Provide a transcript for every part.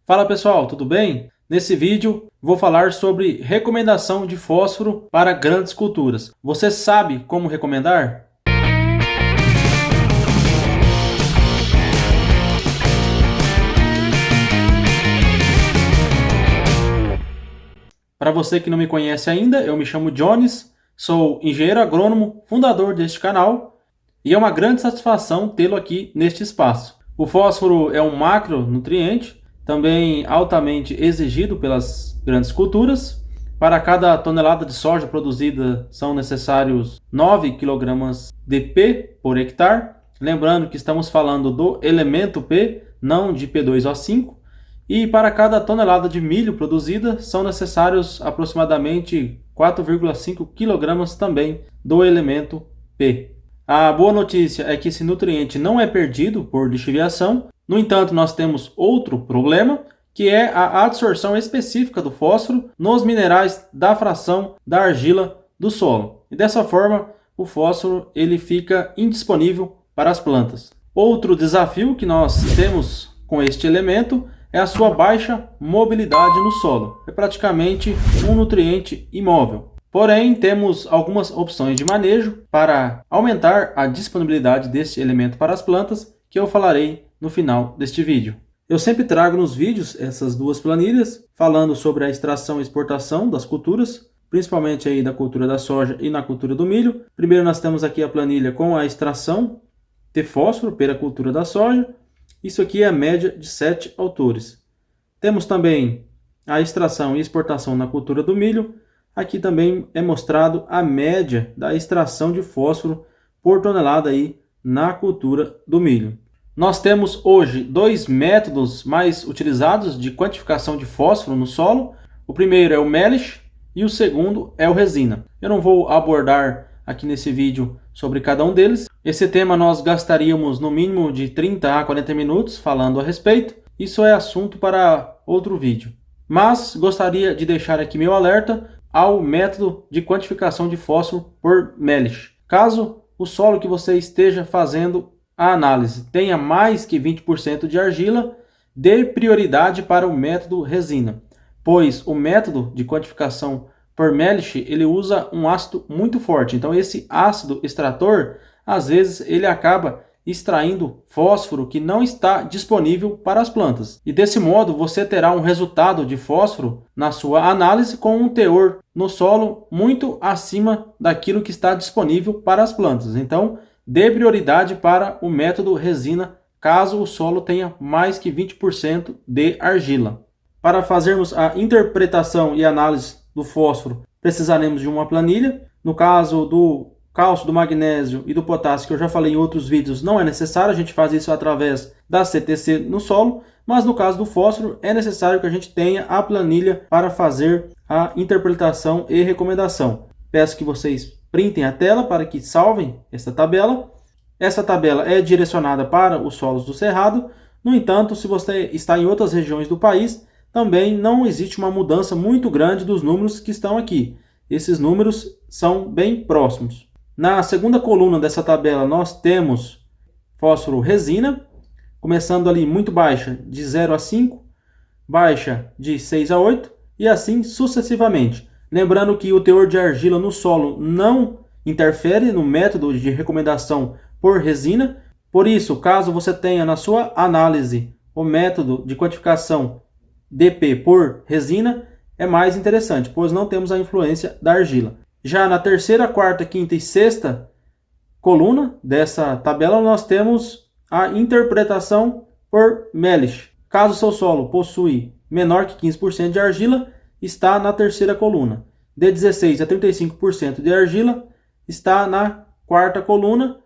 Fala pessoal, tudo bem? Nesse vídeo vou falar sobre recomendação de fósforo para grandes culturas. Você sabe como recomendar? Para você que não me conhece ainda, eu me chamo Jones, sou engenheiro agrônomo, fundador deste canal, e é uma grande satisfação tê-lo aqui neste espaço. O fósforo é um macronutriente, também altamente exigido pelas grandes culturas. Para cada tonelada de soja produzida são necessários 9 kg de P por hectare. Lembrando que estamos falando do elemento P, não de P2O5. E para cada tonelada de milho produzida são necessários aproximadamente 4,5 kg também do elemento P. A boa notícia é que esse nutriente não é perdido por lixiviação. No entanto, nós temos outro problema, que é a absorção específica do fósforo nos minerais da fração da argila do solo. E dessa forma, o fósforo ele fica indisponível para as plantas. Outro desafio que nós temos com este elemento é a sua baixa mobilidade no solo. É praticamente um nutriente imóvel. Porém, temos algumas opções de manejo para aumentar a disponibilidade deste elemento para as plantas, que eu falarei no final deste vídeo. Eu sempre trago nos vídeos essas duas planilhas, falando sobre a extração e exportação das culturas, principalmente aí da cultura da soja e na cultura do milho. Primeiro nós temos aqui a planilha com a extração de fósforo pela cultura da soja. Isso aqui é a média de 7 autores. Temos também a extração e exportação na cultura do milho. Aqui também é mostrado a média da extração de fósforo por tonelada aí na cultura do milho. Nós temos hoje dois métodos mais utilizados de quantificação de fósforo no solo. O primeiro é o Melich e o segundo é o Resina. Eu não vou abordar aqui nesse vídeo sobre cada um deles. Esse tema nós gastaríamos no mínimo de 30 a 40 minutos falando a respeito. Isso é assunto para outro vídeo. Mas gostaria de deixar aqui meu alerta ao método de quantificação de fósforo por Melich. Caso o solo que você esteja fazendo a análise tenha mais que 20% de argila, dê prioridade para o método Resina, pois o método de quantificação por Melich ele usa um ácido muito forte. Então esse ácido extrator, às vezes ele acaba extraindo fósforo que não está disponível para as plantas. E desse modo você terá um resultado de fósforo na sua análise com um teor no solo muito acima daquilo que está disponível para as plantas. Então dê prioridade para o método Resina caso o solo tenha mais que 20% de argila. Para fazermos a interpretação e análise do fósforo, precisaremos de uma planilha. No caso do cálcio, do magnésio e do potássio, que eu já falei em outros vídeos, não é necessário, a gente faz isso através da CTC no solo, mas no caso do fósforo é necessário que a gente tenha a planilha para fazer a interpretação e recomendação. Peço que vocês printem a tela para que salvem essa tabela. Essa tabela é direcionada para os solos do cerrado. No entanto, se você está em outras regiões do país, também não existe uma mudança muito grande dos números que estão aqui. Esses números são bem próximos. Na segunda coluna dessa tabela, nós temos fósforo resina, começando ali muito baixa, de 0 a 5, baixa de 6 a 8 e assim sucessivamente. Lembrando que o teor de argila no solo não interfere no método de recomendação por resina. Por isso, caso você tenha na sua análise o método de quantificação DP por resina, é mais interessante, pois não temos a influência da argila. Já na terceira, quarta, quinta e sexta coluna dessa tabela, nós temos a interpretação por Melich. Caso seu solo possui menor que 15% de argila, está na terceira coluna. De 16 a 35% de argila está na quarta coluna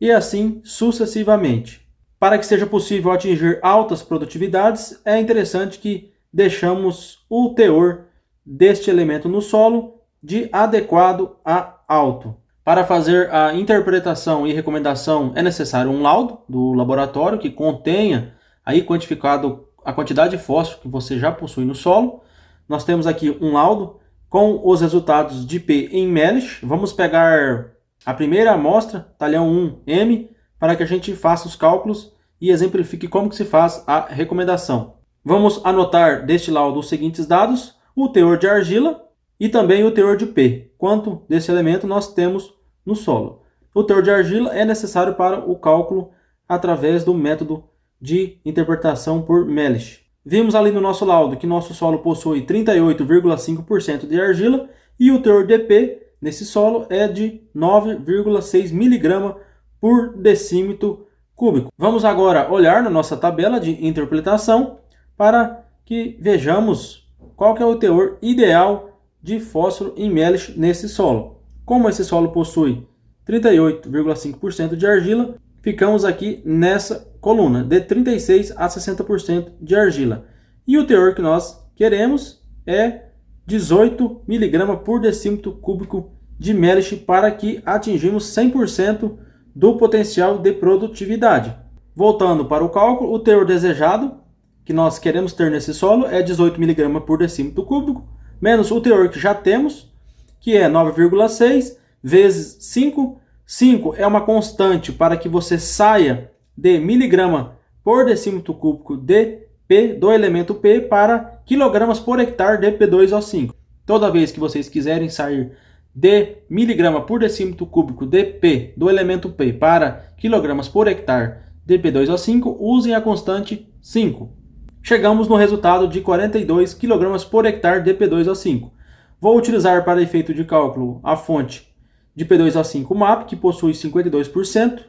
e assim sucessivamente. Para que seja possível atingir altas produtividades, é interessante que deixamos o teor deste elemento no solo de adequado a alto. Para fazer a interpretação e recomendação é necessário um laudo do laboratório que contenha aí quantificado a quantidade de fósforo que você já possui no solo. Nós temos aqui um laudo com os resultados de P em Melich. Vamos pegar a primeira amostra, talhão 1M, para que a gente faça os cálculos e exemplifique como que se faz a recomendação. Vamos anotar deste laudo os seguintes dados: o teor de argila e também o teor de P. Quanto desse elemento nós temos no solo. O teor de argila é necessário para o cálculo através do método de interpretação por Melish. Vimos ali no nosso laudo que nosso solo possui 38,5% de argila e o teor de P nesse solo é de 9,6 mg por decímetro cúbico. Vamos agora olhar na nossa tabela de interpretação para que vejamos qual que é o teor ideal de fósforo em Melish nesse solo. Como esse solo possui 38,5% de argila, ficamos aqui nessa coluna, de 36% a 60% de argila. E o teor que nós queremos é 18 mg por decímetro cúbico de Melish para que atingimos 100% do potencial de produtividade. Voltando para o cálculo, o teor desejado que nós queremos ter nesse solo é 18 mg por decímetro cúbico, menos o teor que já temos, que é 9,6 vezes 5. 5 é uma constante para que você saia de miligrama por decímetro cúbico de P, do elemento P, para quilogramas por hectare de P2O5. Toda vez que vocês quiserem sair de miligrama por decímetro cúbico de P, do elemento P, para quilogramas por hectare de P2O5, usem a constante 5. Chegamos no resultado de 42 kg por hectare de P2O5. Vou utilizar para efeito de cálculo a fonte de P2O5 MAP, que possui 52%.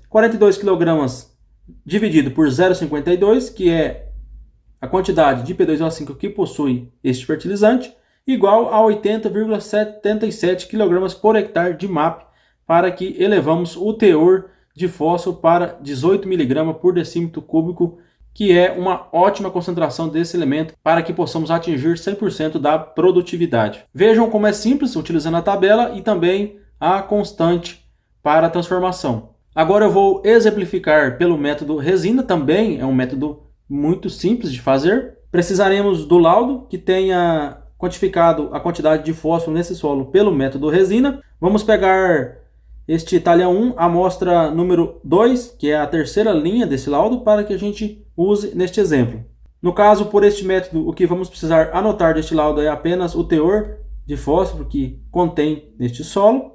42 kg dividido por 0,52, que é a quantidade de P2O5 que possui este fertilizante, igual a 80,77 kg por hectare de MAP, para que elevamos o teor de fósforo para 18 mg por decímetro cúbico, que é uma ótima concentração desse elemento para que possamos atingir 100% da produtividade. Vejam como é simples utilizando a tabela e também a constante para a transformação. Agora eu vou exemplificar pelo método resina, também é um método muito simples de fazer. Precisaremos do laudo que tenha quantificado a quantidade de fósforo nesse solo pelo método resina. Vamos pegar este talhão 1, amostra número 2, que é a terceira linha desse laudo, para que a gente use neste exemplo. No caso, por este método, o que vamos precisar anotar deste laudo é apenas o teor de fósforo que contém neste solo.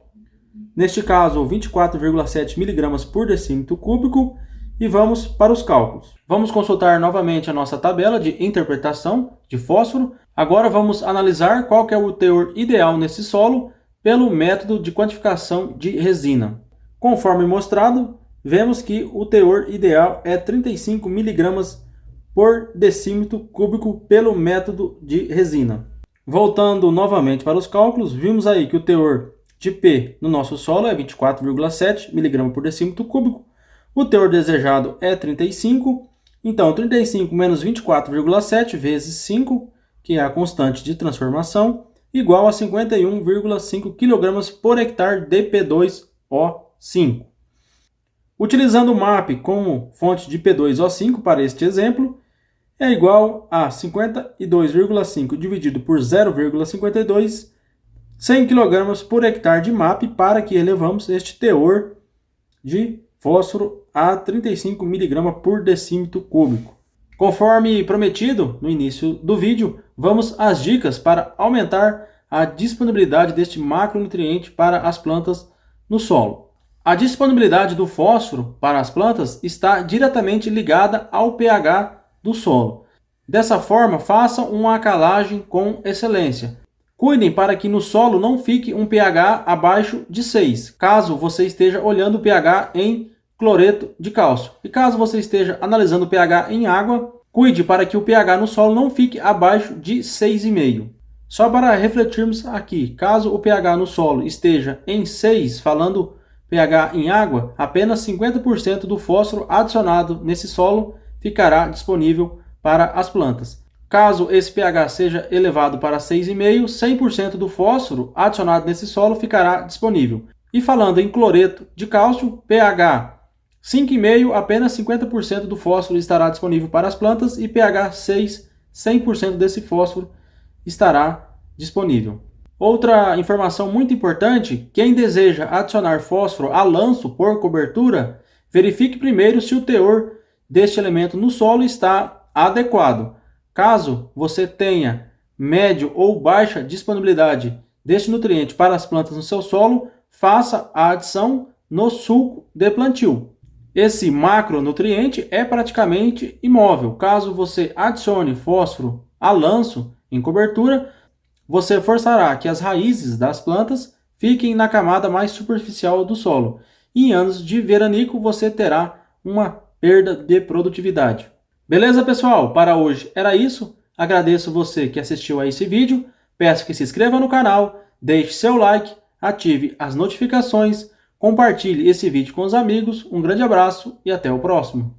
Neste caso, 24,7 mg por decímetro cúbico. E vamos para os cálculos. Vamos consultar novamente a nossa tabela de interpretação de fósforo. Agora vamos analisar qual que é o teor ideal nesse solo pelo método de quantificação de resina. Conforme mostrado, vemos que o teor ideal é 35 mg por decímetro cúbico pelo método de resina. Voltando novamente para os cálculos, vimos aí que o teor de P no nosso solo é 24,7 mg por decímetro cúbico. O teor desejado é 35, então 35 menos 24,7 vezes 5, que é a constante de transformação, igual a 51,5 kg por hectare de P2O5. Utilizando o MAP como fonte de P2O5 para este exemplo, é igual a 52,5 dividido por 0,52, 100 kg por hectare de MAP, para que elevamos este teor de fósforo a 35 mg por decímetro cúbico. Conforme prometido no início do vídeo, vamos às dicas para aumentar a disponibilidade deste macronutriente para as plantas no solo. A disponibilidade do fósforo para as plantas está diretamente ligada ao pH do solo. Dessa forma, façam uma calagem com excelência. Cuidem para que no solo não fique um pH abaixo de 6, caso você esteja olhando o pH em cloreto de cálcio. E caso você esteja analisando o pH em água, cuide para que o pH no solo não fique abaixo de 6,5. Só para refletirmos aqui, caso o pH no solo esteja em 6, falando pH em água, apenas 50% do fósforo adicionado nesse solo ficará disponível para as plantas. Caso esse pH seja elevado para 6,5, 100% do fósforo adicionado nesse solo ficará disponível. E falando em cloreto de cálcio, pH 5,5, apenas 50% do fósforo estará disponível para as plantas, e pH 6, 100% desse fósforo estará disponível. Outra informação muito importante: quem deseja adicionar fósforo a lanço por cobertura, verifique primeiro se o teor deste elemento no solo está adequado. Caso você tenha médio ou baixa disponibilidade deste nutriente para as plantas no seu solo, faça a adição no sulco de plantio. Esse macronutriente é praticamente imóvel. Caso você adicione fósforo a lanço em cobertura, você forçará que as raízes das plantas fiquem na camada mais superficial do solo. E em anos de veranico você terá uma perda de produtividade. Beleza, pessoal? Para hoje era isso. Agradeço você que assistiu a esse vídeo. Peço que se inscreva no canal, deixe seu like, ative as notificações, compartilhe esse vídeo com os amigos. Um grande abraço e até o próximo.